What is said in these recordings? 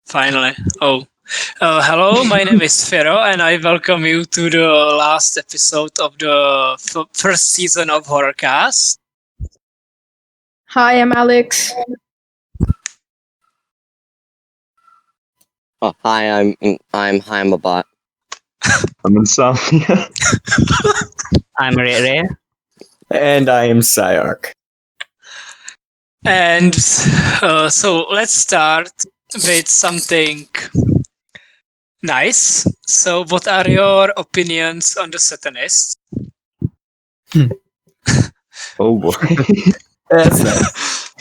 Finally. Hello, my name is Firo, and I welcome you to the last episode of the first season of HORRORCAST. Hi, I'm Alex. Oh, hi, I'm a bot. I'm Insomnia. I'm Rere. And I am Psyarch. And so let's start with something nice. So what are your opinions on the Satanists? Oh boy. That's nice.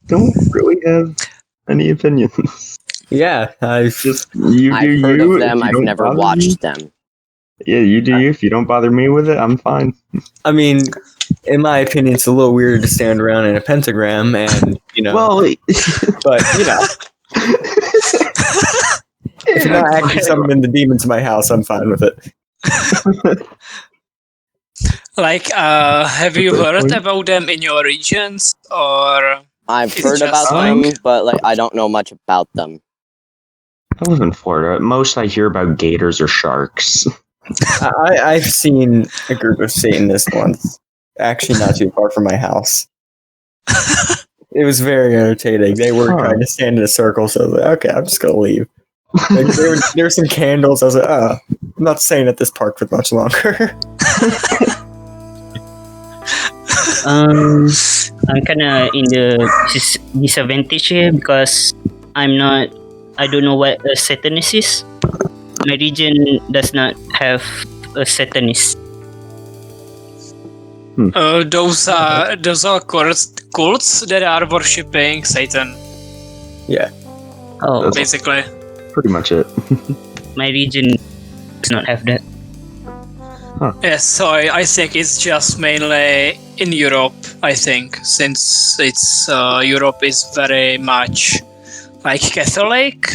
Don't really have any opinions. Yeah, I've Just you do I've heard you. of them, If you I've don't never bother watched me. them. Yeah, you do you. If you don't bother me with it, I'm fine. I mean, in my opinion, it's a little weird to stand around in a pentagram and, Well, but, if you're not actually summoning the demons in my house, I'm fine with it. Like, have you heard about them in your regions, or I've It's heard just about like- them, but I don't know much about them. I live in Florida. At most, I hear about gators or sharks. I've seen a group of Satanists once, actually not too far from my house. It was very entertaining. They were trying to stand in a circle, so I was like, okay, I'm just going to leave. There were some candles. I was like, I'm not staying at this park for much longer. I'm kind of in the disadvantage here because I don't know what a Satanist is. My region does not have a Satanist. those are cults that are worshipping Satan, Oh, basically. Pretty much it. my region does not have that. Yes, so I think it's just mainly in Europe, I think, since Europe is very much like Catholic,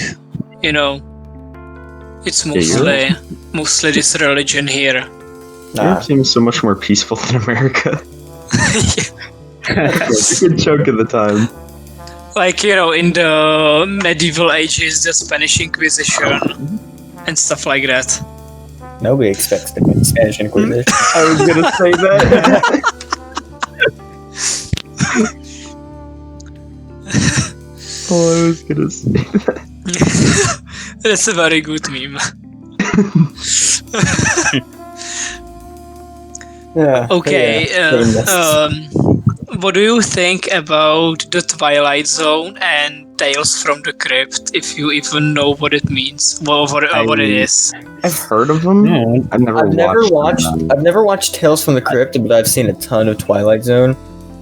it's mostly this religion here. Europe seems so much more peaceful than America. It's a good chunk of the time. Like, in the medieval ages, the Spanish Inquisition and stuff like that. Nobody expects the Spanish Inquisition. I was gonna say that. I was gonna say that. That's a very good meme. Yeah. Okay, Satanists. what do you think about the Twilight Zone and Tales from the Crypt, if you even know what it means, what it is? I've heard of them. No. I've never watched them. I've never watched Tales from the Crypt, but I've seen a ton of Twilight Zone,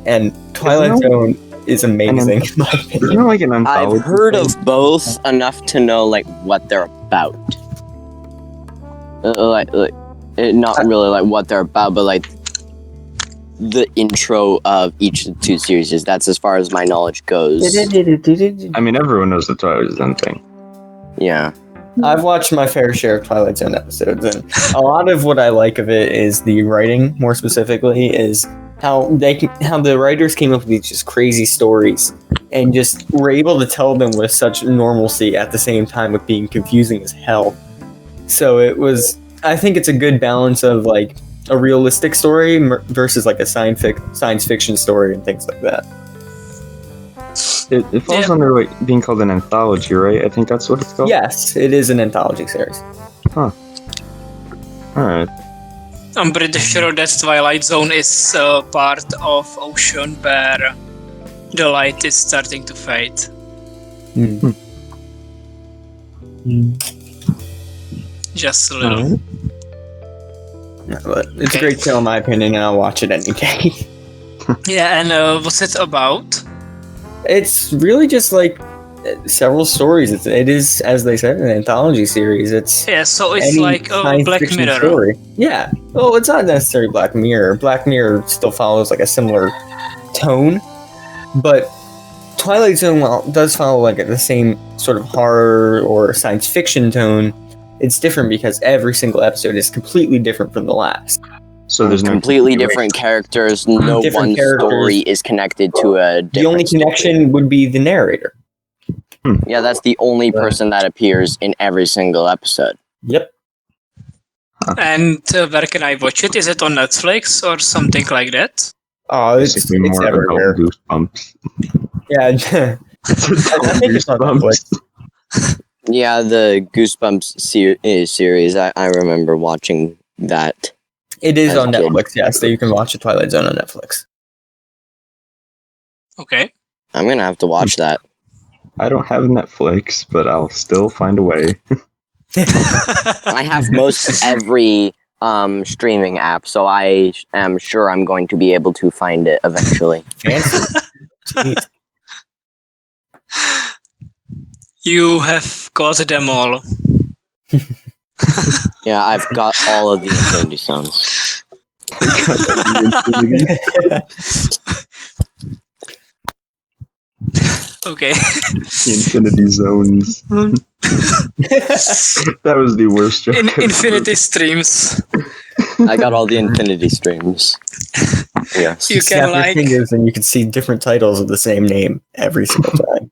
and Twilight Zone is amazing in my Isn't opinion. it like an anthology? I've heard thing? of both enough to know what they're about. Not really what they're about, but the intro of each of the two series. That's as far as my knowledge goes. I mean, everyone knows the Twilight Zone thing. Yeah. I've watched my fair share of Twilight Zone episodes, and a lot of what I like of it is the writing. More specifically, is how the writers came up with these just crazy stories and just were able to tell them with such normalcy at the same time of being confusing as hell. So I think it's a good balance of a realistic story versus a science fiction story and things like that. It falls under being called an anthology, right? I think that's what it's called. Yes, it is an anthology series. All right. I'm pretty sure that Twilight Zone is part of Ocean where the light is starting to fade. Just a little. Yeah, but it's Okay. a great show in my opinion, and I'll watch it any day. Yeah, and what's it about? It's really just several stories. It is, as they said, an anthology series. It's Yeah, so it's any like a science Black fiction Mirror. story. Yeah. Well, it's not necessarily Black Mirror. Black Mirror still follows a similar tone, but Twilight Zone, while it does follow the same sort of horror or science fiction tone, it's different because every single episode is completely different from the last. So there's no completely different characters. No Different one characters. story is connected to a different The only connection would be the narrator. Yeah, that's the only person that appears in every single episode. Yep. And where can I watch it? Is it on Netflix or something like that? Oh, it's basically more everywhere. adult goosebumps. Yeah. I think it's on Netflix. Yeah, the Goosebumps series. I remember watching that. It is As on a kid. Netflix, yes. So you can watch The Twilight Zone on Netflix. Okay. I'm gonna have to watch that. I don't have Netflix, but I'll still find a way. I have most every streaming app, so I am sure I'm going to be able to find it eventually. Fancy. Jeez. You have got them all. Yeah, I've got all of the Infinity Stones. Okay. The Infinity Zones. That was the worst joke. Infinity streams. I got all the Infinity Streams. Yes. You Snap can your like fingers and you can see different titles of the same name every single time.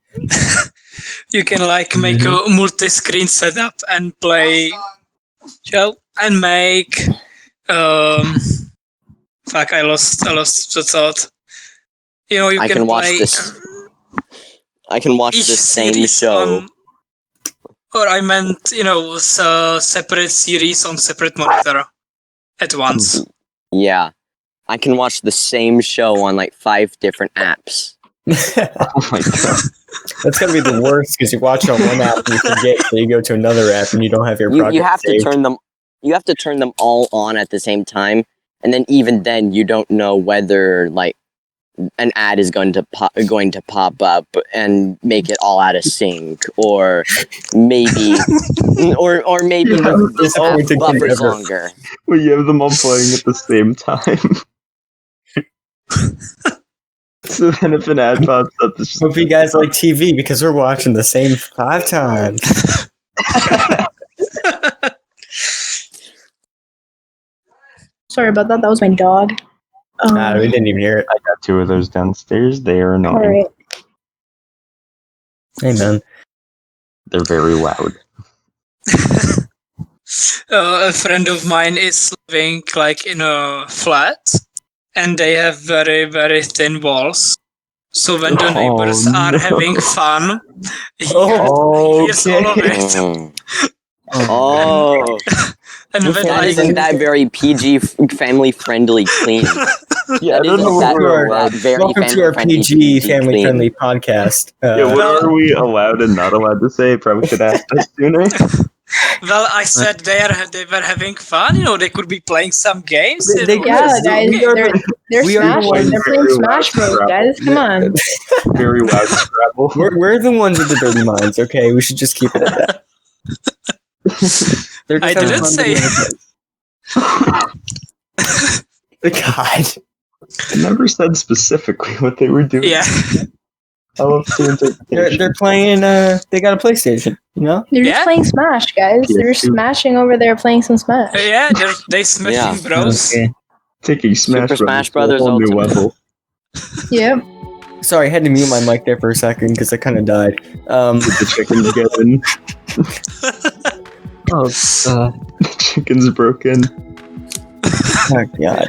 you can like make a multi-screen setup and play and make fuck, I lost the thought. You know, you I can can watch play this. I can watch each the same series show. or I meant, separate series on separate monitor at once. Yeah. I can watch the same show on like 5 different apps. Oh my god. That's gonna be the worst because you watch it on one app and you forget, so you go to another app and you don't have your progress You have to saved. turn them. You have to turn them all on at the same time, and then even then, you don't know whether like an ad is going to pop up and make it all out of sync, or maybe or maybe this Oh, app it's a buffers ever. longer. Well, you have them all playing at the same time. So then if an ad pops up, it's just... Hope you guys like TV because we're watching the same 5 times. Sorry about that. That was my dog. We didn't even hear it. I got 2 of those downstairs. They are annoying. all right. Hey, man. They're very loud. A friend of mine is living like in a flat, and they have very, very thin walls. So when the neighbors are no. having fun, he hears all of it. Mm. Oh, And when that I isn't that very PG family friendly clean. Yeah, I That don't know isn't what that we're very Welcome to our family-friendly, PG family clean. friendly podcast. Yeah, what are we allowed and not allowed to say? Probably should ask that sooner. well, I said they were having fun. They could be playing some games. They- Yeah, Yes, guys, we are they're we are the smashing. ones They're playing very Smash loud Bros, guys. Come on. Very loud Scrabble. We're the ones with the dirty minds, okay? We should just keep it at that. They're I just having didn't fun say. together. God. I never said specifically what they were doing. Yeah, I love the interpretation. They're playing, they got a PlayStation, you know? They're Yeah. just playing Smash, guys. Yeah, They're too. smashing over there playing some Smash. yeah, they smashing bros. Okay. Taking Smash Super Smash Brothers to a whole new Ultimate. level. Yep. Sorry, I had to mute my mic there for a second because I kind of died. Did the chickens get in? Oh, The chicken's broken. oh God.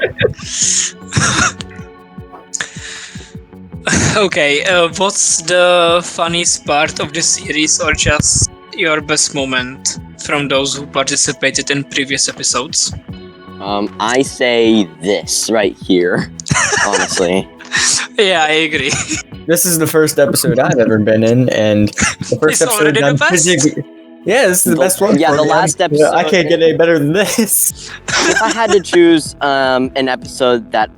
Okay, what's the funniest part of the series, or just your best moment from those who participated in previous episodes? I say this right here. Honestly, Yeah, I agree. This is the first episode I've ever been in, and the first It's episode already the done best. physically. Yeah, this is the best one. Yeah, for the me. last I episode- can't get any better than this. if I had to choose an episode that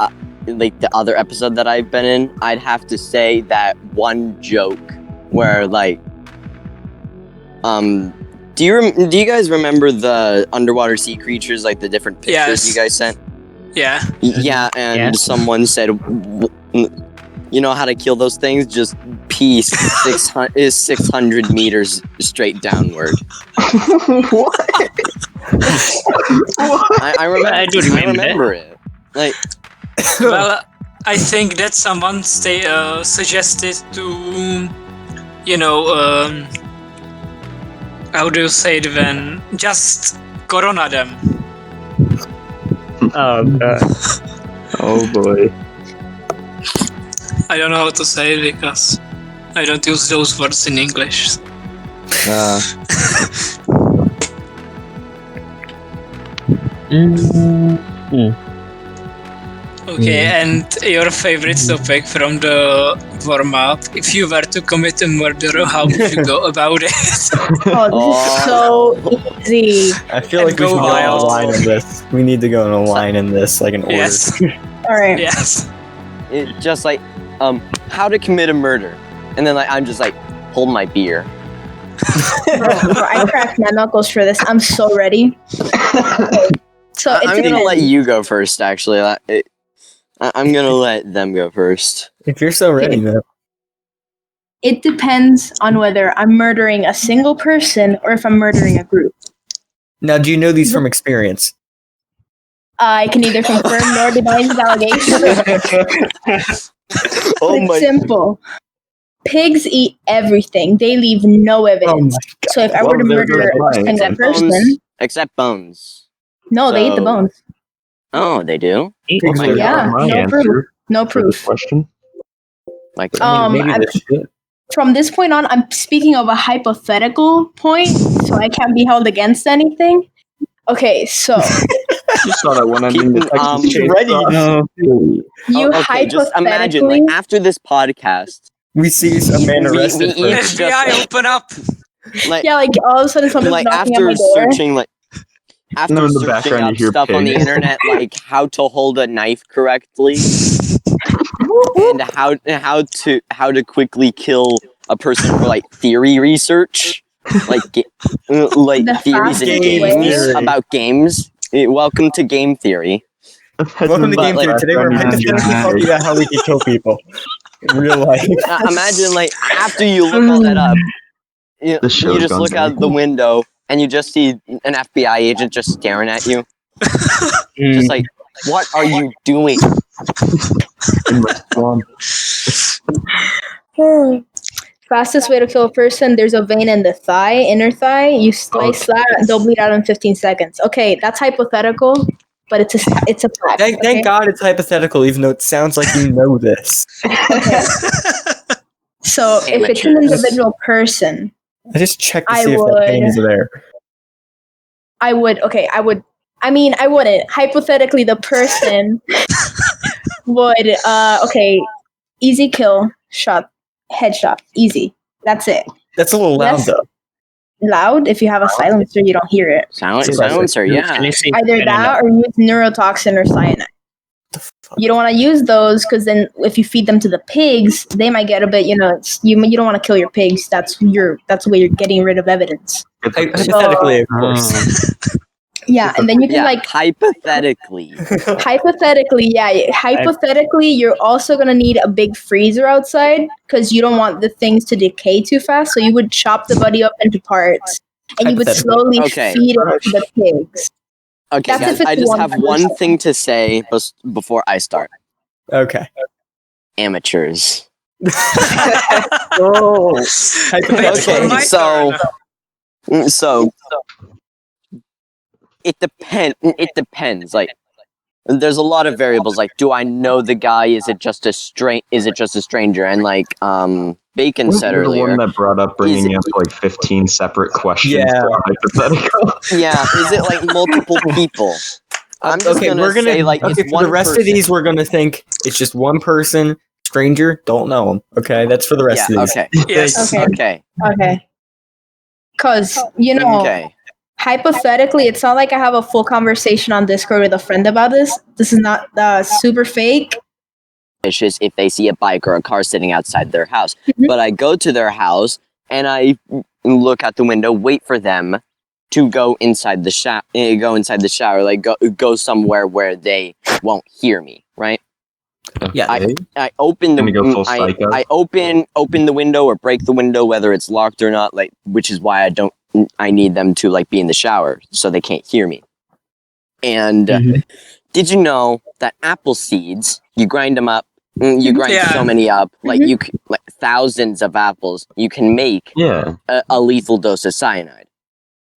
like the other episode that I've been in, I'd have to say that one joke where like do you guys remember the underwater sea creatures, like the different pictures Yes. you guys sent? Yeah. Yeah, and Yeah. someone said, you know how to kill those things? Just pee 600 meters straight downward. What? I remember. I do remember that. it. Like, Well, I think that someone suggested to, how do you say it when? Just corona them. Oh god. Oh boy. I don't know how to say it because I don't use those words in English. Okay, and your favorite topic from the warm-up. If you were to commit a murder, how would you go about it? Oh, this is so easy. I feel And like we go should go on a wild. line in this. We need to go on a line in this, like an order. Yes, All right. yes. it just like, how to commit a murder. And then like, I'm just like, hold my beer. Bro, I cracked my knuckles for this. I'm so ready. So it I'm gonna let depends. you go first, actually. I'm gonna let them go first. If you're so ready, man. It depends on whether I'm murdering a single person or if I'm murdering a group. Now, do you know these from experience? I can neither confirm nor deny these allegations. It's simple. Pigs eat everything. They leave no evidence. So if I were to murder a single person, Except bones. no, they eat the So- bones. Oh, they do? Pigs my are- Yeah, My no answer proof. No for this proof. question. Like, Maybe I- this shit. From this point on, I'm speaking of a hypothetical point, so I can't be held against anything. Okay, so You saw that one ending the Texas He's Chainsaw. ready. No. you okay, just imagine, hypothetically, like, after this podcast, We see a man arrested we for each FBI, just, open up! like, yeah, like all of a sudden someone's like knocking at after my door. searching, like, after No, in the searching background you up hear stuff on the pigs. internet, like how to hold a knife correctly, and how to quickly kill a person for like theory research, like like The theories in fastest games way. about games. Welcome to game theory. Welcome to But, Game like, Theory. Today we're hypothetically talking about how we can kill people in real life. Imagine like after you look all that up, you show's just gone look out the window and you just see an FBI agent just staring at you, just like, what are you doing? In my swamp. Fastest way to kill a person, there's a vein in the thigh, inner thigh. You slice that, they'll bleed out in 15 seconds. Okay, that's hypothetical, but it's a fact. Thank okay? God it's hypothetical, even though it sounds like you know this. Okay. So if it's an individual person, I just checked to I see if that pain would- is there. I would. I mean, I wouldn't. Hypothetically, the person would. Okay, easy kill, shot, headshot, easy. That's it. That's a little loud Yes. though. Loud. If you have a silencer, you don't hear it. Silencer, yeah. Either that or use neurotoxin or cyanide. You don't want to use those because then if you feed them to the pigs, they might get a bit. You don't want to kill your pigs. That's the way you're getting rid of evidence. Hypothetically, of course. Yeah, and then you can Yeah, like hypothetically. hypothetically, you're also gonna need a big freezer outside because you don't want the things to decay too fast. So you would chop the body up into parts, and you would slowly Okay. feed it to the pigs. Okay, That's guys, if it's I just one have person. one thing to say before I start. Okay. Amateurs. Oh. Okay, my so it depends. Like, there's a lot of variables. Like, do I know the guy? Is it just a stranger? And like, Bacon said You're the earlier. one that brought up bringing Is it- up like 15 separate questions Yeah. for a hypothetical. Yeah, is it like multiple people? I'm just gonna say like okay, it's for one the rest person. of these, we're gonna think it's just one person, stranger, don't know him. Okay, that's for the rest Yeah. of these. Okay. Yes. Okay. Okay. Because Okay. hypothetically, it's not like I have a full conversation on Discord with a friend about this. This is not super fake. Suspicious if they see a bike or a car sitting outside their house. Mhm. But I go to their house and I look out the window, wait for them to go inside the shower. Like go somewhere where they won't hear me. Right. Yeah. I open the Gonna go full psycho? I open the window or break the window, whether it's locked or not. Like, which is why I need them to like be in the shower so they can't hear me. And Did you know that apple seeds, you grind them up, you grind so many up, like like thousands of apples, you can make a lethal dose of cyanide.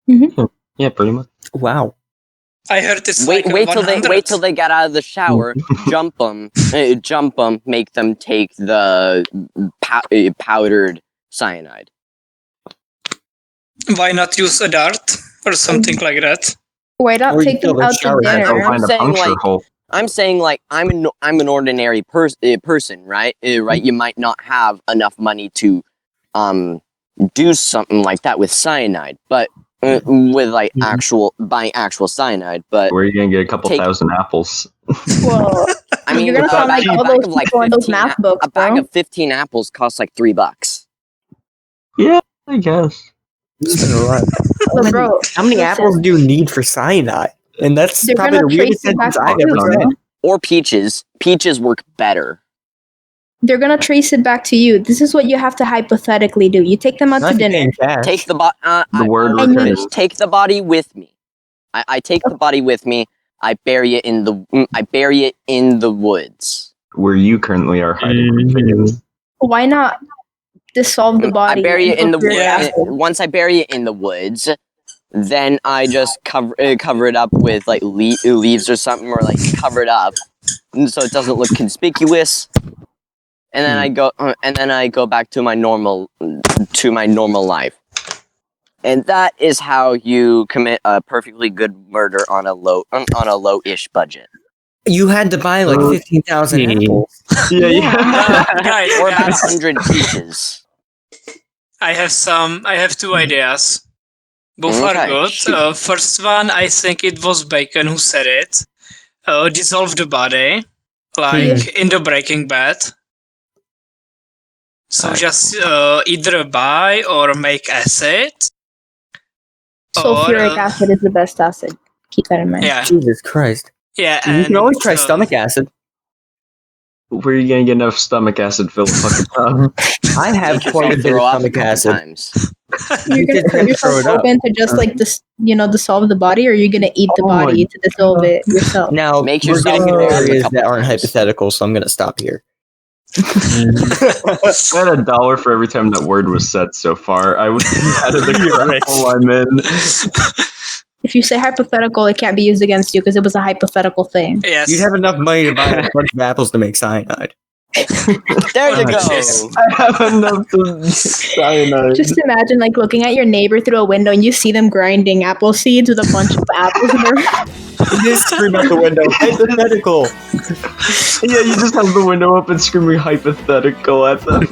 Yeah, pretty much. Wow. I heard it's wait till they get out of the shower, jump them, make them take the powdered cyanide. Why not use a dart or something like that? Why not take them out to dinner? I'm saying like I'm an ordinary person, right? Right? You might not have enough money to do something like that with cyanide, but with like buying actual cyanide. But where are you gonna get a couple thousand apples? Well, I mean, you're gonna sound like all those people in those math books, a bag of 15 apples costs like $3. Yeah, I guess. How many apples do you need for cyanide? And that's probably the weirdest sentence I've ever read. Or peaches. Peaches work better. They're gonna trace it back to you. This is what you have to hypothetically do. You take them out to dinner. Take the take the body with me. I take the body with me. I bury it in the woods. Where you currently are hiding. Why not dissolve the body? I bury it in the woods. Once I bury it in the woods, then I just cover it up with like leaves or something, or like cover it up so it doesn't look conspicuous. And then I go back to my normal life. And that is how you commit a perfectly good murder on a low-ish budget. You had to buy like 15,000 apples. Guys, or about 100 peaches. I have two ideas. Both are good. First one, I think it was Bacon who said it. Dissolve the body, like in the Breaking Bad. So just either buy or make acid. Sulfuric acid is the best acid. Keep that in mind. Yeah. Jesus Christ. Yeah, you can always try stomach acid. Where are you gonna get enough stomach acid filled fucking tub? I have quite a bit of stomach acid. You're gonna put yourself open to just like dissolve the body, or are you gonna eat the body to dissolve it yourself? Now make we're yourself getting into areas that aren't hypothetical, so I'm gonna stop here. I had $1 for every time that word was said so far. I would out of the hole I'm in. If you say hypothetical, it can't be used against you because it was a hypothetical thing. Yes. You'd have enough money to buy a bunch of apples to make cyanide. There you go. I have enough to cyanide. Just imagine like looking at your neighbor through a window and you see them grinding apple seeds with a bunch of apples in their You just scream out the window, hypothetical. Yeah, you just have the window up and screaming hypothetical at them.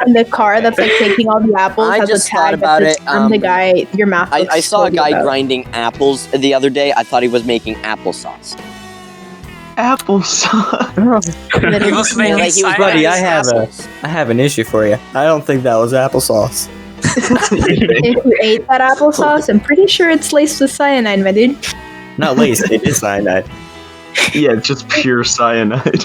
And the car that's like taking all the apples I has just a tag thought about that says, it. I'm the guy your mouth I saw a guy about. grinding apples the other day. I thought he was making applesauce. Applesauce. He was making Buddy, I have an issue for you. I don't think that was applesauce. If you ate that applesauce, I'm pretty sure it's laced with cyanide, my dude. Not laced, it is cyanide. Yeah, just pure cyanide.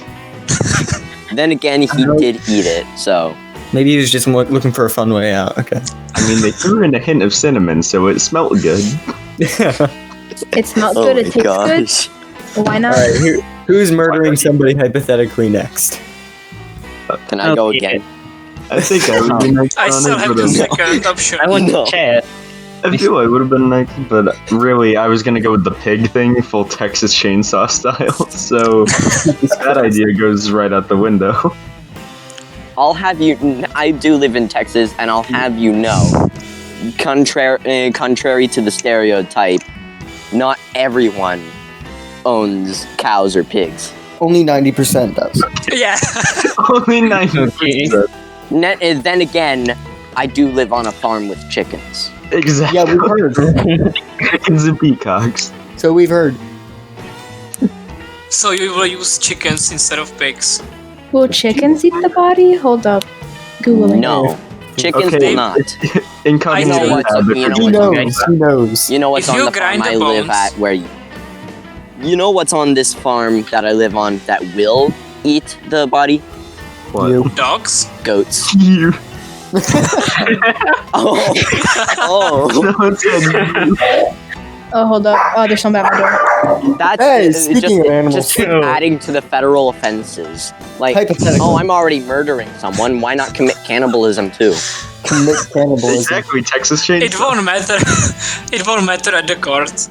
Then again, he did eat it, so... Maybe he was just looking for a fun way out, okay. I mean, they threw in a hint of cinnamon, so it smelled good. It smelled good, it tastes good. Why not? Alright, who's murdering somebody hypothetically next? Can I go again? I think I would be next. I still have the second option. I want to chat. I feel I would have been next, but really, I was gonna go with the pig thing, full Texas Chainsaw style, so that idea goes right out the window. I'll have you... I do live in Texas, and I'll have you know, contrary to the stereotype, not everyone owns cows or pigs. Only 90% does. Yeah. Only 90%. Then again, I do live on a farm with chickens. Exactly. Yeah, we've heard. Chickens and peacocks. So we've heard. So you will use chickens instead of pigs? Will chickens eat the body? Hold up. Googling. No. Chickens will not. In You know what's on the farm I live at where you know what's on this farm that I live on that will eat the body? What? Dogs? Goats. You. Oh. No one said you. Oh, hold up. Oh, there's somebody at my door. That's Hey, it's speaking of animals, just keep adding to the federal offenses. Like, Hypothetical. oh, I'm already murdering someone. Why not commit cannibalism too? Commit cannibalism. Exactly, Texas Chainsaw. It won't matter. It won't matter at the court.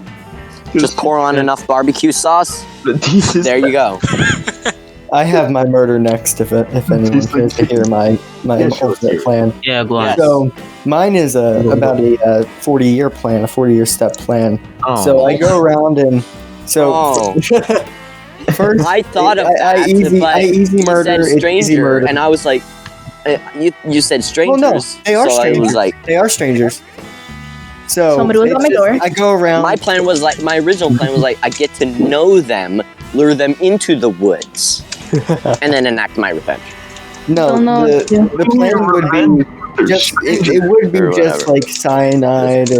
Just pour on enough barbecue sauce. There you go. I have my murder next. If anyone cares to hear my ultimate plan. Yeah, go on. Yes. So mine is about a 40-year plan, a 40-year step plan. Oh. So I go around and first I thought of that, I easy you murder. said It's easy stranger, murder. and I was like, you said strangers. Well, no, they are so strangers. I was like, They are strangers. So Somebody was it's at my just- door. I go around. my plan was like, my original plan was like, I get to know them, lure them into the woods, and then enact my revenge. No, Don't know what to do. the plan would be just it would be Or just whatever. like cyanide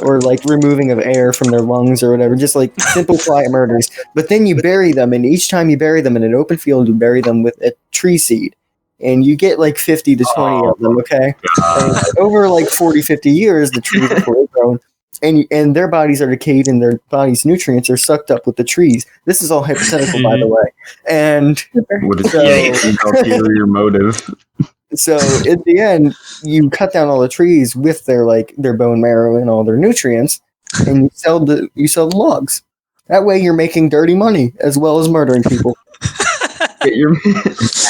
or like removing of air from their lungs or whatever, just like simple quiet murders. But then you bury them, and each time you bury them in an open field, you bury them with a tree seed. And you get like 50 to 20 of them, okay? And over like 40, 50 years, the trees are fully grown, and their bodies are decayed, and their bodies' nutrients are sucked up with the trees. This is all hypothetical, by the way. And What is So- the ulterior motive? so at the end, you cut down all the trees with their bone marrow and all their nutrients, and you sell the logs. That way, you're making dirty money as well as murdering people. Get your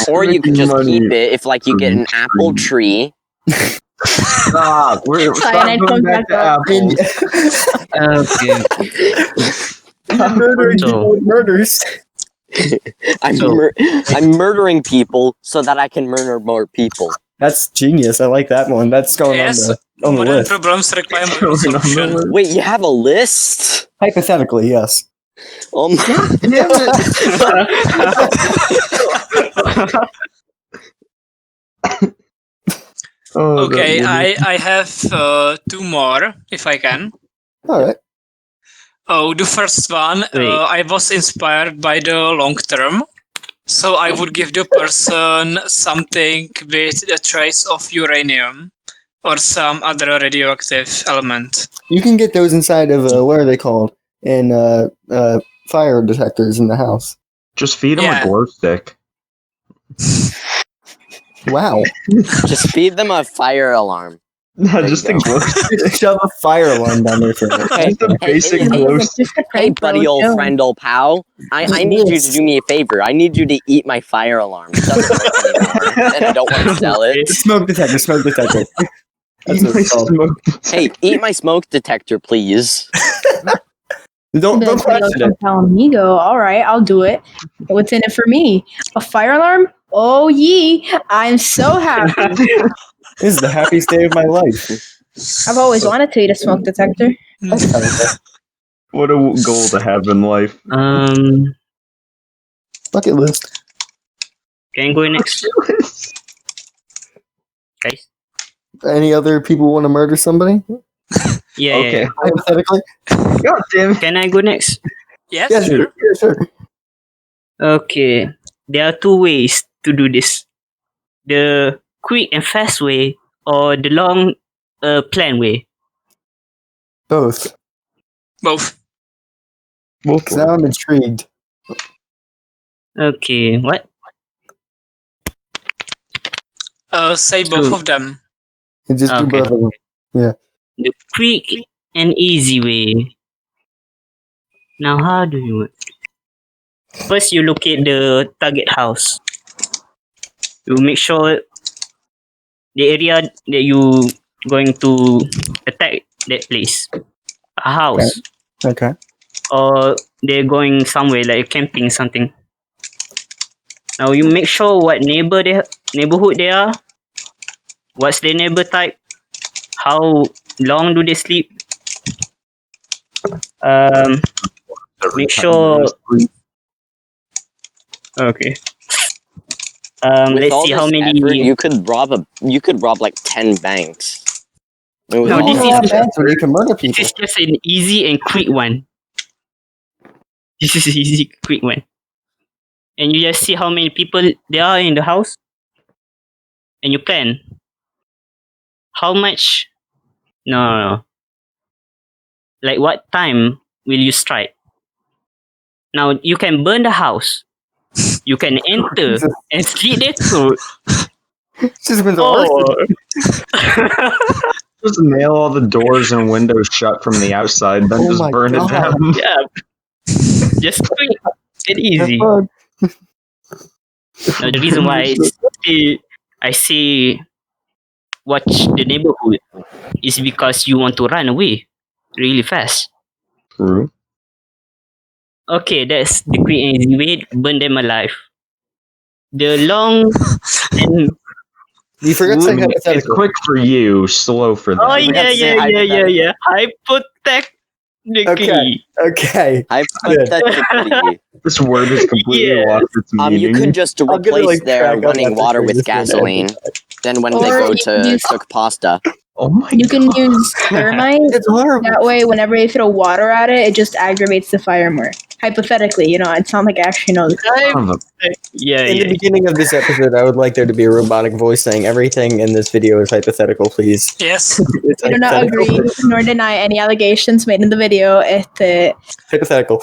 Or you could just money. keep it if, like, you get an apple tree. Stop. We're Cyanide going comes back to back up. apples. Okay. You're murdering So- people with murders. I'm murdering people so that I can murder more people. That's genius. I like that one. That's going Yes, on the modern list. problems require Going on the solution. list. Wait, you have a list? Hypothetically, yes. Oh my. Oh, Okay, that I have two more, if I can. All right. Oh, the first one, Wait. I was inspired by the long term. So I would give the person something with a trace of uranium or some other radioactive element. You can get those inside of what are they called? In fire detectors in the house. Just feed him Yeah. a glow stick. Wow. Just feed them a fire alarm. No, you just a go. glow stick. Shove a fire alarm down there for them. Hey, Just a basic hey, glow It's stick. just a Hey, prank, bro, buddy, old chill. friend, old pal. I need you to do me a favor. I need you to eat my fire alarm. It doesn't work anymore, and I don't want to sell it. Smoke detector. Smoke detector. That's what it's called. Hey, eat my smoke detector, please. Don't Be like, question "Yo, it. Pal Amigo. All right, I'll do it. What's in it for me? A fire alarm? Oh, yee. I'm so happy. This is the happiest day of my life. I've always wanted to eat a smoke detector. That's kind of cool. What a goal to have in life. Bucket list. Can I go next, guys? Any other people want to murder somebody? Yeah, Okay. yeah. Hypothetically? God damn it. Can I go next? Yes, Yeah, sure. sure. Yeah, sure. Okay. There are two ways to do this. The quick and fast way or the long plan way. Both. Both. Because now I'm intrigued. Okay, what? Say both Two. of them. You just do Okay. both of them. The quick and easy way. Now, how do you work? First, you locate the target house. You make sure the area that you going to attack that place, a house, Okay. or they're going somewhere like camping something. Now you make sure what neighborhood they are, what's their neighbor type, how long do they sleep. Make sure. Okay. With Let's all see this how many. effort, you could rob like 10 banks. It was No, all this Oh, is- that's where you can murder This people. is just an easy and quick one. This is easy, quick one. And you just see how many people there are in the house. And you plan. How much? No. Like what time will you strike? Now you can burn the house. You can enter and slit their throat. Just went to Or Just nail all the doors and windows shut from the outside, then Oh just my burn it God. down. yeah, just quick and easy. Fuck. Now the reason why I say watch the neighborhood is because you want to run away really fast. True. Okay, that's the quick and easy way. Burn them alive. The long and You forgot to I say mean, it's hypothetical. quick for you, slow for them. oh forgot yeah to say yeah. Hypothetically. Okay. Hypothetically, This word has completely Yeah. lost its meaning. you could just I'm gonna, replace like, their track on running that water picture with this minute. gasoline. Then when they Or go you can to use- cook pasta, Oh my You can god. use thermite. It's horrible. That way, whenever you throw water at it, it just aggravates the fire more. Hypothetically, it's not like I actually know. Son of a- Yeah, In the beginning of this episode, I would like there to be a robotic voice saying everything in this video is hypothetical, please. Yes. It's I do not hypothetical. agree nor deny any allegations made in the video. Hypothetical.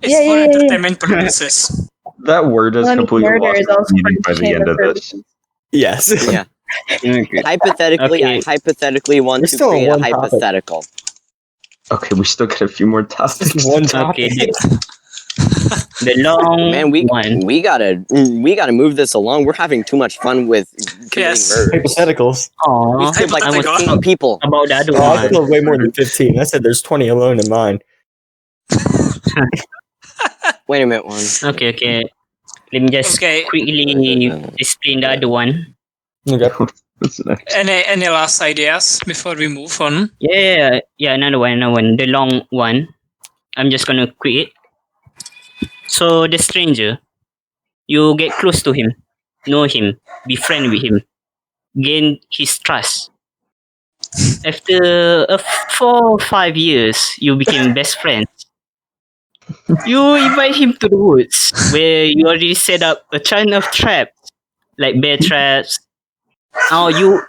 It's Yeah, for yeah, yeah. entertainment purposes. That word has Well, I mean, completely murder lost is its also meaning by the end of this. Yes. yeah. Hypothetically, I Okay. hypothetically want We're to still on create a one topic. hypothetical. Okay, we still got a few more topics. Just one Okay. topic. The long Man, one. we gotta move this along. We're having too much fun with committing Yes. murders. Hypotheticals. Aw, We've killed like Hypothetical. 15 people. about the other Oh, I one. killed way more than 15. I said there's 20 alone in mine. Wait a minute, one. Okay. Let me just Okay. quickly explain the other one. Okay. What's next? Any last ideas before we move on? Yeah, another one. The long one. I'm just gonna quit it. So the stranger, you get close to him, know him, be friend with him, gain his trust. After 4 or 5 years, you became best friends. You invite him to the woods where you already set up a ton of traps, like bear traps. Now you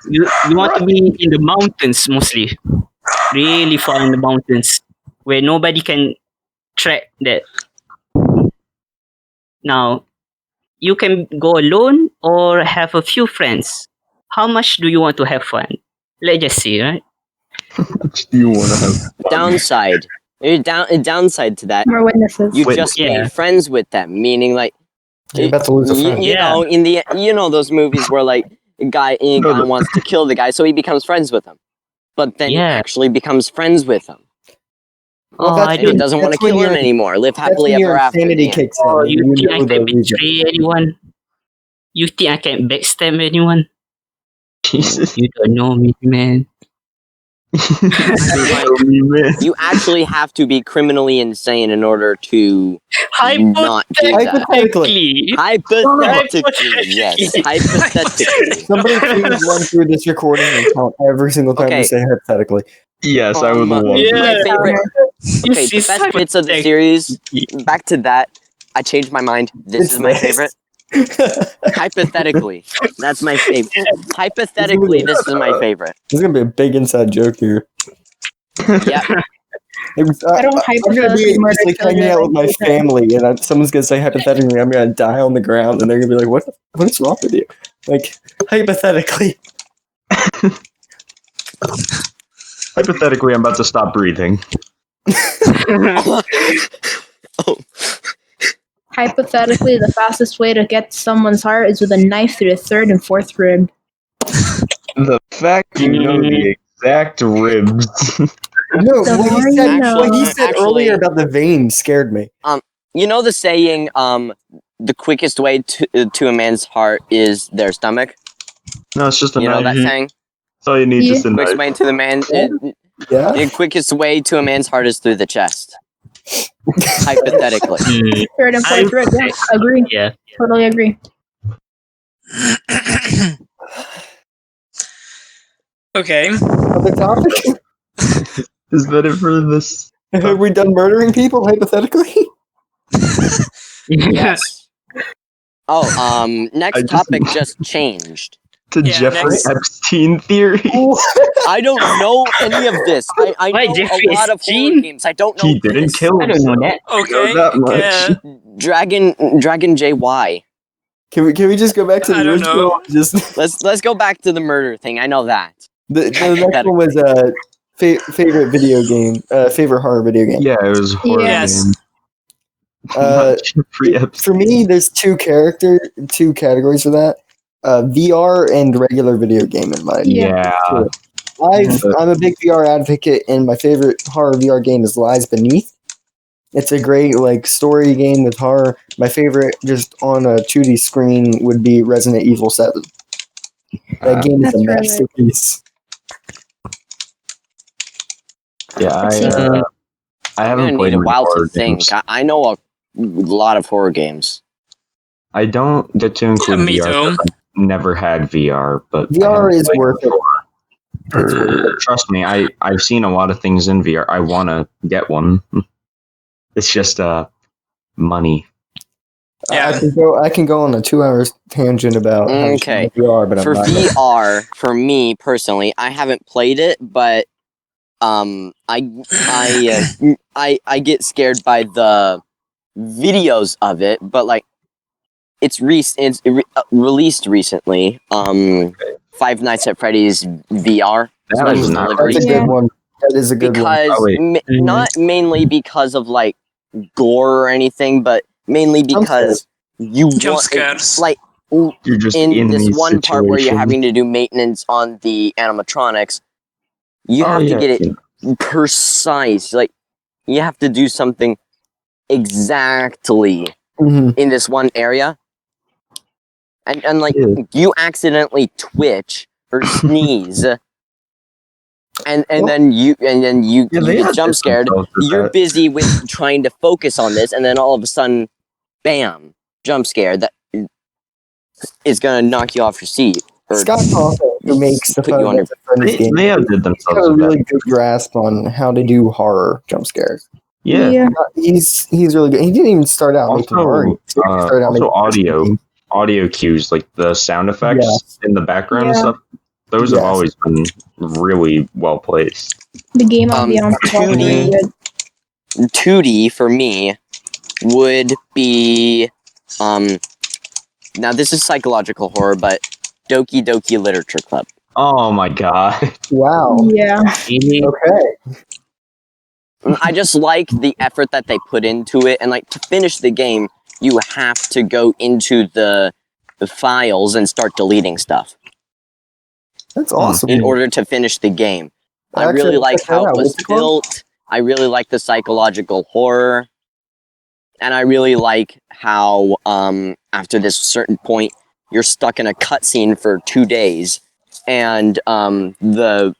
want to be in the mountains mostly, really far in the mountains where nobody can track that. Now you can go alone or have a few friends. How much do you want to have fun? Let's just see, right? Do you want to have fun? Downside. Downside to that, More witnesses. you Wait, just yeah. made friends with them. Meaning, like, You're about to lose a friend. you Yeah. know, those movies where like a guy wants to kill the guy, so he becomes friends with him, but then he Yeah. actually becomes friends with him, Well, Oh, that's I and he don't. doesn't want to That's when kill him you're- anymore. Live That's happily when your ever after. insanity the end. kicks in. Oh, and you think I know can the reason. betray anyone? You think I can backstab anyone? Jesus. You don't know me, man. You actually have to be criminally insane in order to not do that. Hypothetically, Hypothetically, yes. Hypothetically. somebody please run through this recording and count every single time Okay. we say hypothetically. Yes, I would love yeah. My favorite. Okay, This the is best bits of the series. Back to that. I changed my mind. This is my favorite. Hypothetically, that's my favorite. Hypothetically, this is my favorite. There's gonna be a big inside joke here. Yeah. I don't I'm gonna be hypothetically murder just like hanging children out with my like that. family, and someone's gonna say hypothetically, I'm gonna die on the ground, and they're gonna be like, "What is wrong with you?" Like hypothetically. Hypothetically, I'm about to stop breathing. Oh, Hypothetically, the fastest way to get someone's heart is with a knife through the third and fourth rib. The fact you know the exact ribs. No, The what more he you said, know. what he said Actually- earlier about the veins scared me. you know the saying, the quickest way to a man's heart is their stomach. No, it's just a You know knife. that saying? That's all you need, Yeah. just a Quickest knife. way to the man. Yeah. The quickest way to a man's heart is through the chest. Hypothetically. Third and fourth rib. Yeah, agree. Yeah. Totally agree. Okay. Other topic? Is that it for this? Have we done murdering people hypothetically? Yes. Oh, I next just- topic just changed. to Yeah, Jeffrey next. Epstein theory. I don't know any of this. I Why, know Jeffrey a lot of horror Epstein? games. I don't know He didn't this. kill I don't know himself. that. Okay. that much. Dragon JY. Can we just go back to the I don't original? know. Just Let's go back to the murder thing. I know that. the next one was favorite video game, favorite horror video game. Yeah, it was a horror Yes. game. Uh, Jeffrey Epstein. For me, there's two categories for that. VR and regular video game in my Yeah. I'm a big VR advocate, and my favorite horror VR game is Lies Beneath. It's a great story game with horror. My favorite, just on a 2D screen, would be Resident Evil 7. That game is That's a really- masterpiece. Yeah, I I'm haven't gonna played need a many while horror to think. games. I know a lot of horror games. I don't get to include Me VR. too. 'Cause I've never had VR, but I VR have is played worth it. It's worth it. Trust me, I've seen a lot of things in VR. I want to get one. It's just money. Yeah. I can go on a 2 hours tangent about how much Okay. VR, but For I'm not gonna. VR, for me personally, I haven't played it, but I get scared by the videos of it. But it's released recently. Five Nights at Freddy's VR. That was not delivery. That's a Yeah. good one. That is a good one. Because Probably. not mainly because of gore or anything, but mainly because you Jump want scares. You're just in this these one part where you're situations. having to do maintenance on the animatronics. You have to get it precise. You have to do something exactly Mhm. in this one area. And Yeah. you accidentally twitch or sneeze, and then you Yeah, they get had jump this scared. themselves with You're that. busy with trying to focus on this, and then all of a sudden, bam, jump scare that is gonna knock you off your seat. Or Scott Cawthon, who makes the put you on your- Freddy's game, They outdid he's themselves got a with really that. good grasp on how to do horror jump scares. Yeah. He's really good. He didn't even start out making horror. Also, He started out making audio cues, like the sound effects Yes. in the background and Yeah. stuff. Those Yes. have always been really well placed. The game ambiance is also 2D. really good. 2D for me would be now this is psychological horror, but Doki Doki Literature Club. Oh my god. Wow. Yeah. Really? Okay. I just like the effort that they put into it, and to finish the game, you have to go into the files and start deleting stuff That's awesome. in order to finish the game. I Actually, really like check that how out. it was What's it called? built. I really like the psychological horror, and I really like how after this certain point, you're stuck in a cutscene for 2 days, and the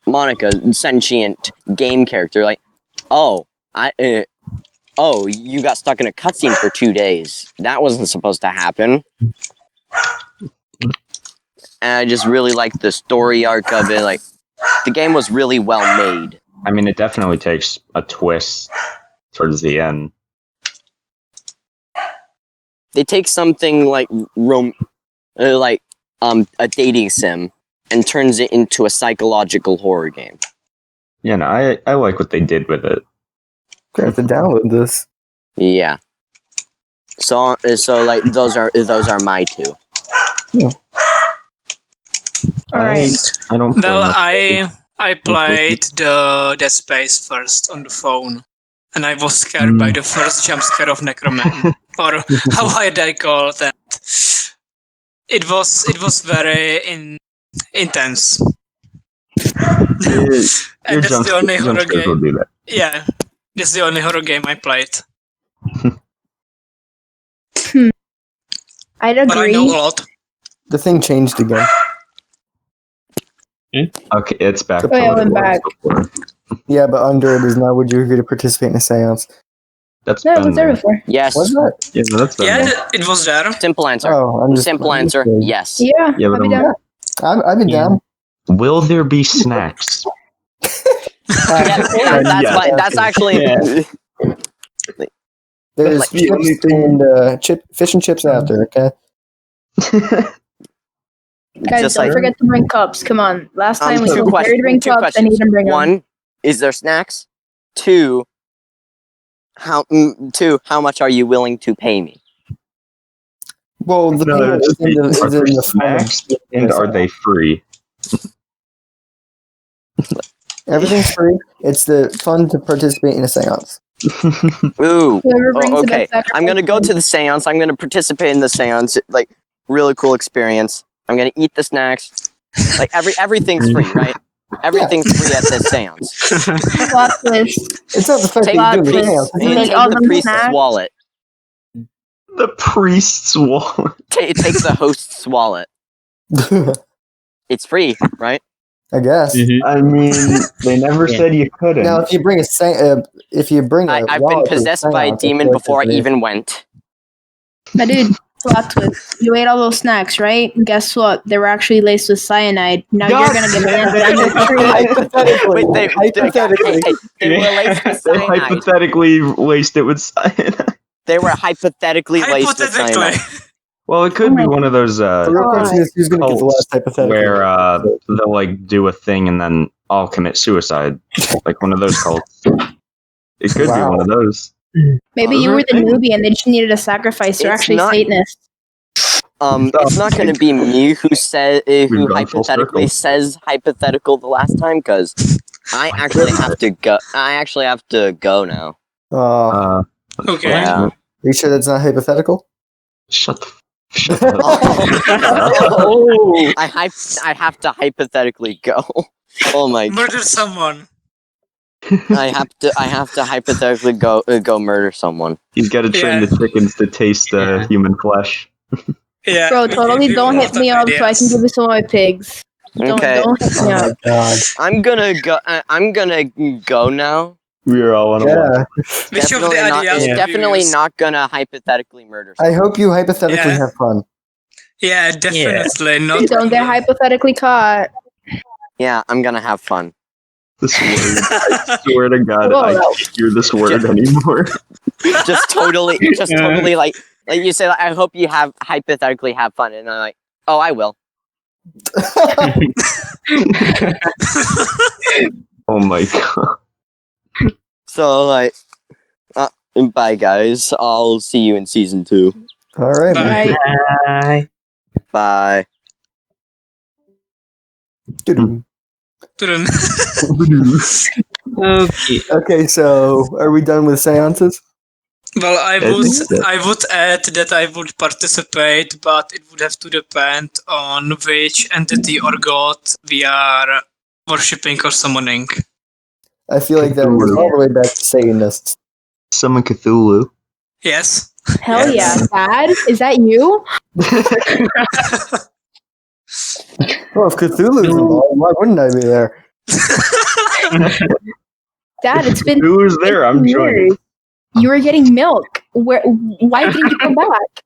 Monica, sentient game character, you got stuck in a cutscene for 2 days. That wasn't supposed to happen. And I just really liked the story arc of it. The game was really well made. I mean, it definitely takes a twist towards the end. They take something like a dating sim and turns it into a psychological horror game. Yeah, no, I like what they did with it. I have to download this. Yeah. So those are my two. All right. I don't. play Well, much. I played the Dead Space first on the phone, and I was scared by the first jump scare of Necroman, or how I call that. It was very intense. Your And that's jump the only jump horror scares will game. do that. Yeah, that's the only horror game I played. I'd But I know a agree. lot. The thing changed again. Okay, it's back. Oh, to yeah, what I it went was back. before. Yeah, but under it is not. Would you agree to participate in a seance? That's No, it been was there before. Yes. Was that? Yeah, no, that's been Yeah, there. it was there. Simple answer. Oh, I'm just Simple I'm just answer. kidding. Yes. Yeah, Yeah, but I'd be I'm- down. I've been Yeah. down. Will there be snacks? That's actually. Yeah. There's Like, chips and fish and chips after. Okay. Guys, Just don't like- forget to bring cups. Come on. Last time we two told Gary to bring two cups, and he questions. didn't bring them. One, is there snacks? Two, how much are you willing to pay me? Well, the No, payment is in the, are is in there the form of- snacks and are they free? Everything's free. It's the fun to participate in a seance. Ooh. Whoever brings the Okay. best sacrifice I'm gonna go wins. to the seance. I'm gonna participate in the seance. Like, really cool experience. I'm gonna eat the snacks. Like everything's free, right? Everything's free at this seance. Plot twist. It's not the fact Take that you the do the priest, seance. Take take all the them priest's snacks. wallet. The priest's wallet. Take the host's wallet. It's free, right? I guess. Mhm. I mean, they never Yeah. said you couldn't. Now, if you bring if you bring a I've been wallet to the possessed by a seance, I demon feel like before I that's even went. But dude, plot twist. You ate all those snacks, right? Guess what? They were actually laced with cyanide. Now God. you're gonna get landed on your tree. Hypothetically, Wait, hypothetically. they were laced with They cyanide. hypothetically laced it with cyanide. They were hypothetically laced with Hypothetically. cyanide. Well, it could be one of those The real question is who's going to get the cults last hypothetical? where they'll like do a thing and then all commit suicide, like one of those cults. It could be Wow. one of those. Maybe you were the newbie and they just needed a sacrifice. They're It's actually not- Satanists. It's not going to be me who said We've who gone full hypothetically circle. says hypothetical the last time because I actually have to go. I actually have to go now. Are Okay. Yeah. you sure that's not hypothetical? Shut the. Shut up. Oh. I have to hypothetically go. Oh my god. Murder someone. I have to hypothetically go murder someone. He's got to train Yeah. the chickens to taste human flesh. Yeah. Bro, we totally give you don't a hit lot me of up so I can ideas. give you some of my pigs. Okay. Don't hit Oh me my up. god. I'm gonna go now. We are all on a Yeah. Which of the Definitely not. ideas would you Definitely use? not gonna hypothetically murder. I hope you hypothetically Yeah. have fun. Yeah, definitely not. Don't get hypothetically caught. Yeah, I'm gonna have fun. This word. I swear to God, Whoa, I that- can't hear this word anymore. Just totally like you say. Like, I hope you have hypothetically have fun, and I'm like, oh, I will. Oh my god. So like, bye guys. I'll see you in season 2. All right. Bye. Bye. Bye. man. Tudun. Okay. Okay, so are we done with seances? Well, I think would so. add that I would participate, but it would have to depend on which entity or god we are worshipping or summoning. I feel like that was all the way back to Satanists. Summon Cthulhu. Yes. Hell Yes. yeah, Dad. Is that you? Well, if Cthulhu's involved, why wouldn't I be there? Dad, it's been Cthulhu's there. I'm 18 joining. years. You were getting milk. Why didn't you come back?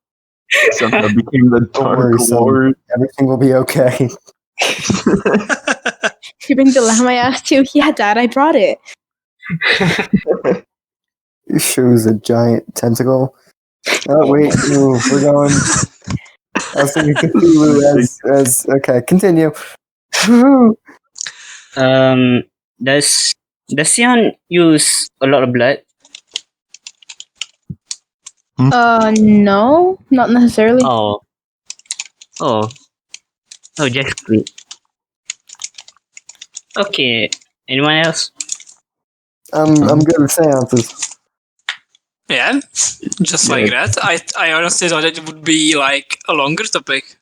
Somehow became the Dark worry, son. Lord. Everything will be okay. You bring the lamb I asked you? Yeah, Dad, I brought it. It shows a giant tentacle. Oh wait, no, we're going. I was thinking Cthulhu as okay. Continue. Does Sion use a lot of blood? No, not necessarily. Oh. Oh. Oh, just great. Okay. Anyone else? I'm good at seances. Yeah, just like that. I honestly thought it would be like a longer topic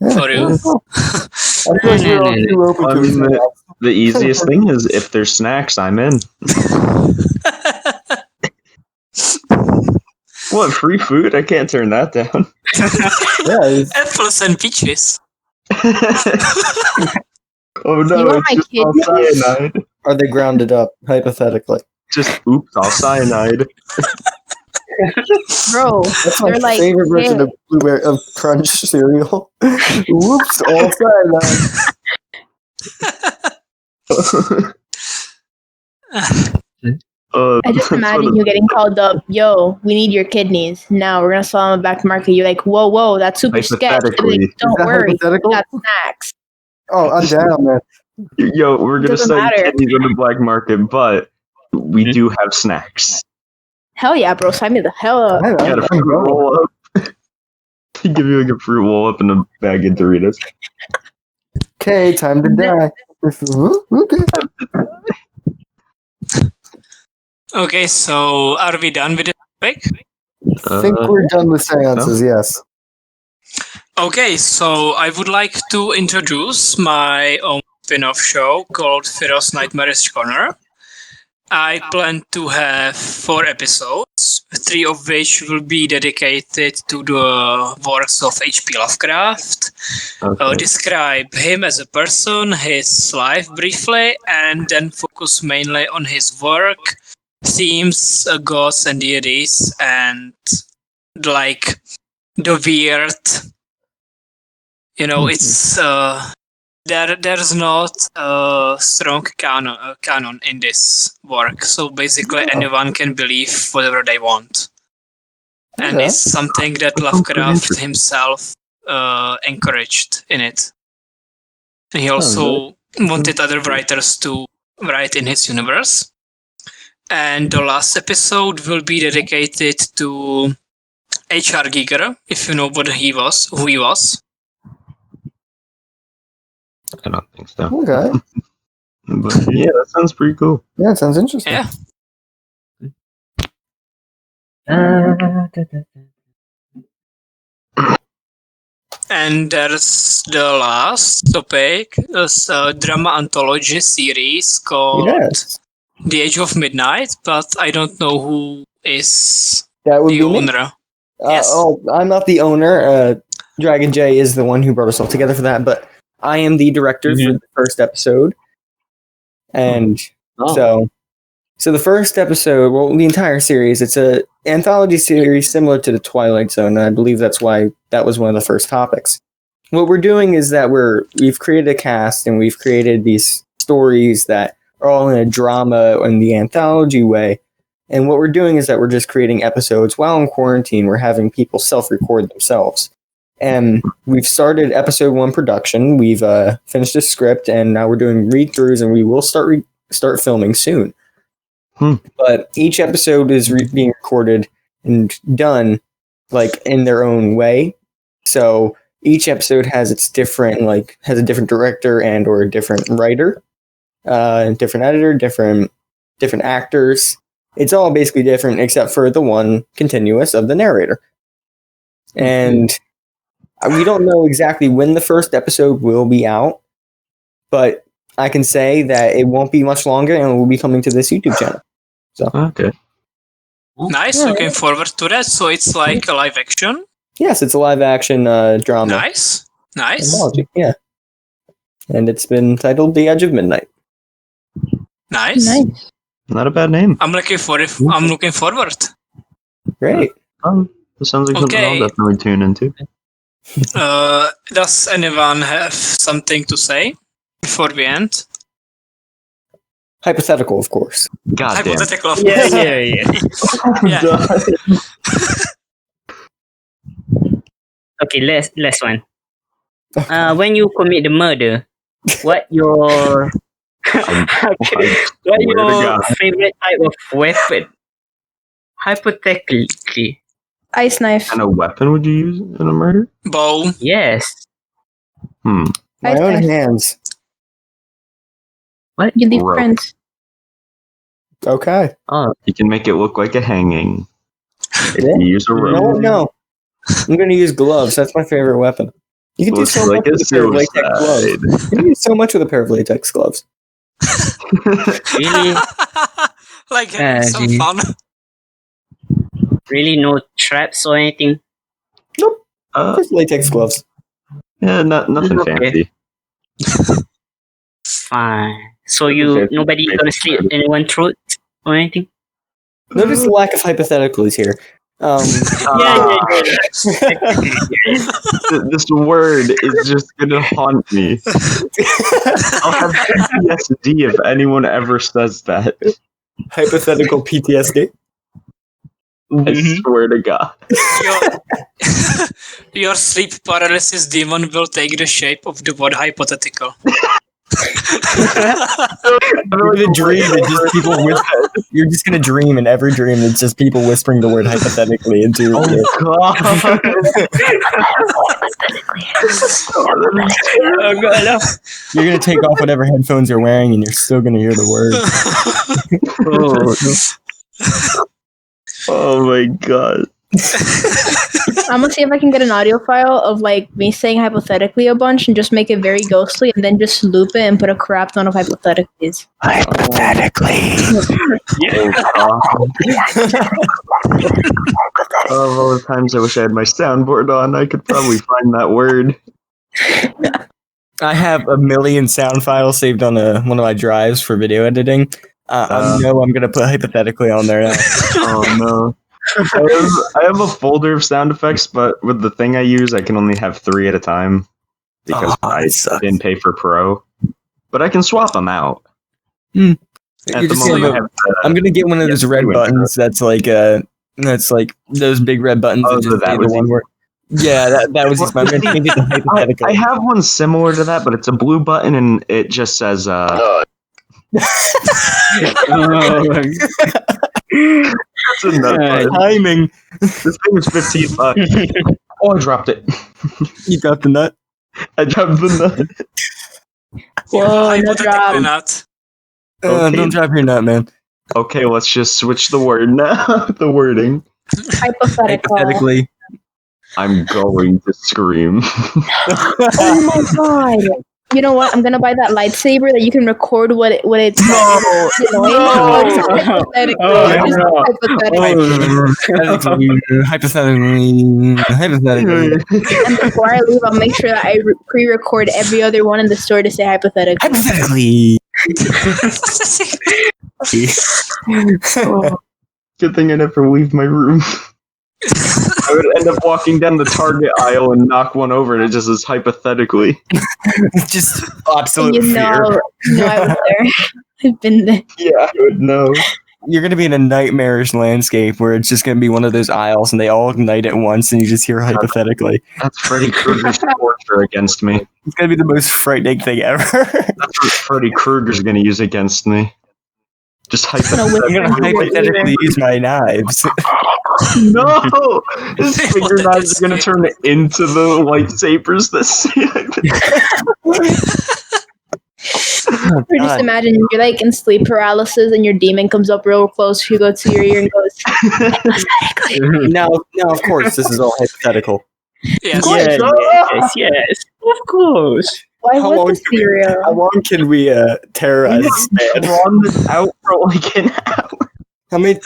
Yeah. for you. I feel like we're all too open I to mean, a seance. The easiest thing is if there's snacks, I'm in. What, free food? I can't turn that down. Yeah, it's- Apples and peaches. Oh You no, want it's my just all kidney? cyanide. are they grounded up hypothetically? Just oops, all cyanide. Bro, That's my they're like, favorite version hey. of blueberry of crunch cereal. Whoops, all cyanide. I just imagine you getting called up. Yo, we need your kidneys now. We're gonna sell them back to market. You're like, whoa, that's super sketch. Hypothetically. Like, don't Is that worry, hypothetical? that's snacks. Oh, I'm down, man. Yo, we're gonna Doesn't sell you matter. kidneys on the black market, but we do have snacks. Hell yeah, bro! Sign me the hell up. I You got a I'm fruit going. roll up. Give you like a fruit roll up and a bag of Doritos. Okay, time to die. Okay. Okay, so are we done with this topic? I think we're done with seances, yes. Okay, so I would like to introduce my own spin-off show called Firo's Nightmarish Corner. I plan to have 4 episodes, 3 of which will be dedicated to the works of H.P. Lovecraft, describe him as a person, his life briefly, and then focus mainly on his work, themes, gods and deities, and like the weird. It's there's not a strong canon in this work, so basically anyone can believe whatever they want, and it's something that Lovecraft himself encouraged in it. And he also wanted other writers to write in his universe. And the last episode will be dedicated to H.R. Giger, if you know who he was. I don't think so. Okay. But yeah, that sounds pretty cool. Yeah, it sounds interesting. Yeah. And there's the last topic, is a drama anthology series called The Age of Midnight, but I don't know who is That would the be me. owner. Yes. Oh, I'm not the owner. Dragon J is the one who brought us all together for that, but I am the director for the first episode. And so the first episode, well, the entire series, it's a anthology series similar to the Twilight Zone, and I believe that's why that was one of the first topics. What we're doing is that we've created a cast and we've created these stories that are all in a drama in the anthology way. And what we're doing is that we're just creating episodes while in quarantine. We're having people self-record themselves. And we've started episode 1 production. We've finished the script, and now we're doing read-throughs, and we will start filming soon. But each episode is being recorded and done like in their own way. So each episode has its different, has a different director and or a different writer, different editor, different actors. It's all basically different except for the one continuous of the narrator. And we don't know exactly when the first episode will be out, but I can say that it won't be much longer and it will be coming to this YouTube channel. So okay. Nice, looking forward to that. So it's like a live action? Yes, it's a live action drama. Nice. Anthology, yeah. And it's been titled The Edge of Midnight. Nice. Not a bad name. I'm looking forward. Great. That sounds like something I'll definitely tune into. Does anyone have something to say before we end? Hypothetical, of course. God damn. Hypothetical, of course. Yeah. Okay, last one. When you commit the murder, what your favorite type of weapon? Hypothetically. Ice knife. And a weapon would you use in a murder? Bow. Yes. My Ice own knife. hands. What? You leave Rope. prints. Okay. Oh, You can make it look like a hanging. If you use a rope. No. I'm going to use gloves. That's my favorite weapon. You can do Looks so like much a with a pair of latex gloves. suicide. You can do so much with a pair of latex gloves. really? Like having some gee. fun. Really no traps or anything? Just latex gloves. Yeah, nothing Okay. fancy. Fine. So Okay. nobody gonna slit anyone's throat or anything? Notice the lack of hypotheticals here. Yeah. This word is just gonna haunt me. I'll have PTSD if anyone ever says that. Hypothetical PTSD. I swear to God. Your sleep paralysis demon will take the shape of the word hypothetical. You're gonna dream and just people whisper. You're just gonna dream, and every dream it's just people whispering the word hypothetically into your ear. God. You're gonna take off whatever headphones you're wearing, and you're still gonna hear the words. Oh my God. I'm gonna see if I can get an audio file of like me saying hypothetically a bunch and just make it very ghostly and then just loop it and put a crap ton of hypotheticals. Hypothetically. Of all the times I wish I had my soundboard on, I could probably find that word. I have a million sound files saved on one of my drives for video editing. I know I'm gonna put hypothetically on there now. Oh no. I have a folder of sound effects, but with the thing I use, I can only have 3 at a time because I didn't pay for Pro. But I can swap them out. I'm At the moment, I have I'm gonna get one of those red buttons. That's like those big red buttons. Oh, that just that say was the one word. Yeah, that was. I'm gonna get the hypothetical. I have one similar to that, but it's a blue button and it just says That's enough. Timing. This thing was $15. Oh, I dropped it. You dropped the nut. I dropped the nut. Whoa, no Hypothetical drop. nut. Okay. Don't drop your nut, man. Okay, let's just switch the word now. The wording. Hypothetical. Hypothetically. I'm going to scream. Oh my god. You know what? I'm gonna buy that lightsaber that you can record what it's Hypothetically. And before I leave, I'll make sure that I pre-record every other one in the store to say hypothetical. Hypothetically. Good thing I never leave my room. I would end up walking down the Target aisle and knock one over, and it just is hypothetically. Just absolute You fear. know, I was there. I've been there. Yeah, I would know. You're gonna be in a nightmarish landscape where it's just gonna be one of those aisles, and they all ignite at once, and you just hear hypothetically. That's Freddy Krueger's torture against me. It's gonna be the most frightening thing ever. That's what Freddy Krueger's gonna use against me. Just hypothetically. I'm gonna hypothetically use my knives. No! His finger knives are gonna turn into the lightsabers that say Or just imagine you're like in sleep paralysis and your demon comes up real close. You go to your ear and goes. Now, of course, this is all hypothetical. Yes. Yes. Of course. Why How was long the cereal? How long can we terrorize this man? drawn this out for like an hour.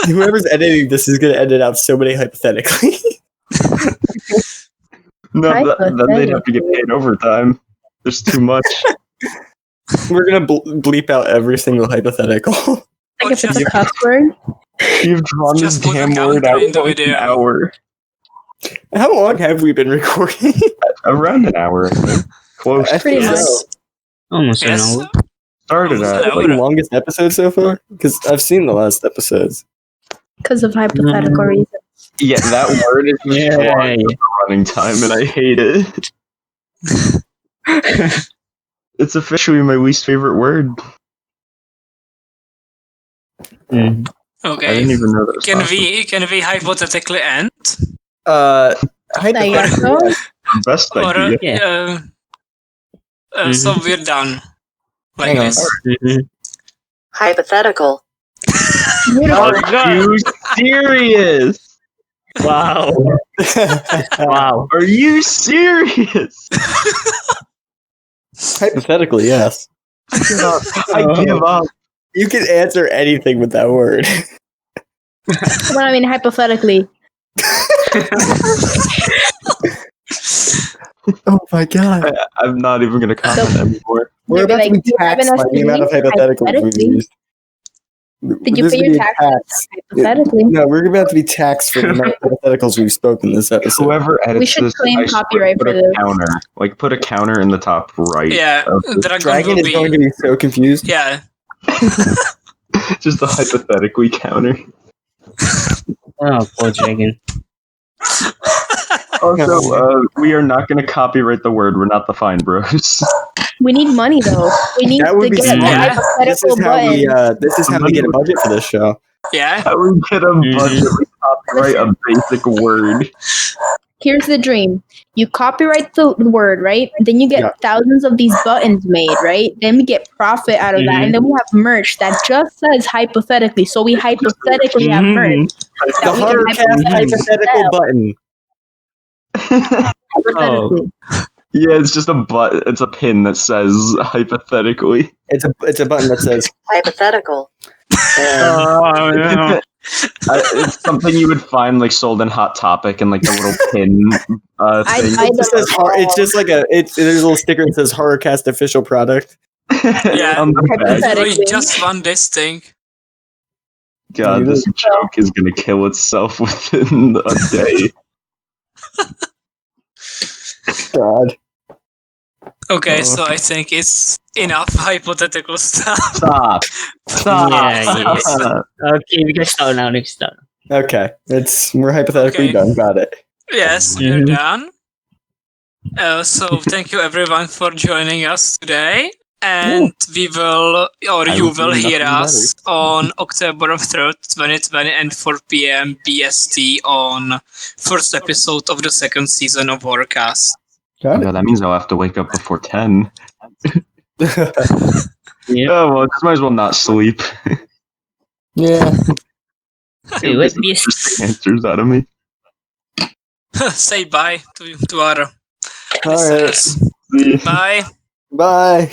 Whoever's editing this is gonna edit out so many hypothetically. No, then they'd have to get paid overtime. There's too much. We're gonna bleep out every single hypothetical. Like if it's a cuss word. You've drawn this Just put a damn word counter out in the for like an video. hour. How long have we been recording? Around an hour, I think. Close. Pretty much. Almost an Yes. hour. Started Almost at. an hour. The longest episode so far? Because I've seen the last episodes. Because of hypothetical reasons. Yeah, that word is just Yay. running time, and I hate it. It's officially my least favorite word. Mm. I Okay. didn't even know that was Can possible. we hypothetically end? I guess so. Best Or idea. so we're done. Like Hang on. this. Hypothetical. Are you serious? Wow. Wow. Are you serious? Hypothetically, yes. I give up. You can answer anything with that word. Well, I mean, hypothetically. Oh my god. I'm not even gonna comment anymore. We're about to be you have taxed an by the amount of hypotheticals we've hypothetically. used. Did you This pay is your being taxes? taxed. Hypothetically. No, we're about to be taxed for the amount of hypotheticals we've spoken this episode. Whoever edits should this, claim I swear, copyright put for a this. counter. Like, put a counter in the top right. Yeah, of the- Dragon Dragon will is going be. to be so confused. Yeah, Just a hypothetically counter. Oh, poor dragon. Also, we are not going to copyright the word. We're not the Fine Bros. We need money though. We need That would to be get smart. the Yeah. This hypothetical is how we. button. This is how we get a budget for this show. Yeah. How we get a budget? We copyright a basic word. Here's the dream. You copyright the word, right? Then you get Yeah. thousands of these buttons made, right? Then we get profit out of that. And then we have merch that just says hypothetically. So we hypothetically have merch. The That we can HORRORCAST hypothetical button. hypothetically. Yeah, it's just it's a pin that says hypothetically. It's a button that says Hypothetical. Oh, no. It's something you would find like sold in Hot Topic and like the little pin thing. it just says it's just like there's a little sticker that says HORRORCAST official product. Yeah. On the back. Hypothetically. We just won this thing. God, this joke is gonna kill itself within a day. God. Okay, so I think it's enough hypothetical stuff. Stop. Yeah. Okay, we can start now. Next start. Okay, we're hypothetically Okay. done. Got it. Yes, we're done. So thank you everyone for joining us today. And we will, or I you will do will hear nothing us on October 3rd, 2020 and 4 p.m. BST on first episode of the second season of HORRORCAST. Got Yeah, that means I'll have to wake up before 10. it. Oh, well, just might as well not sleep. Yeah. Wait, what Get BS? some answers out of me. Say bye to our All right. listeners. See. Bye. Bye.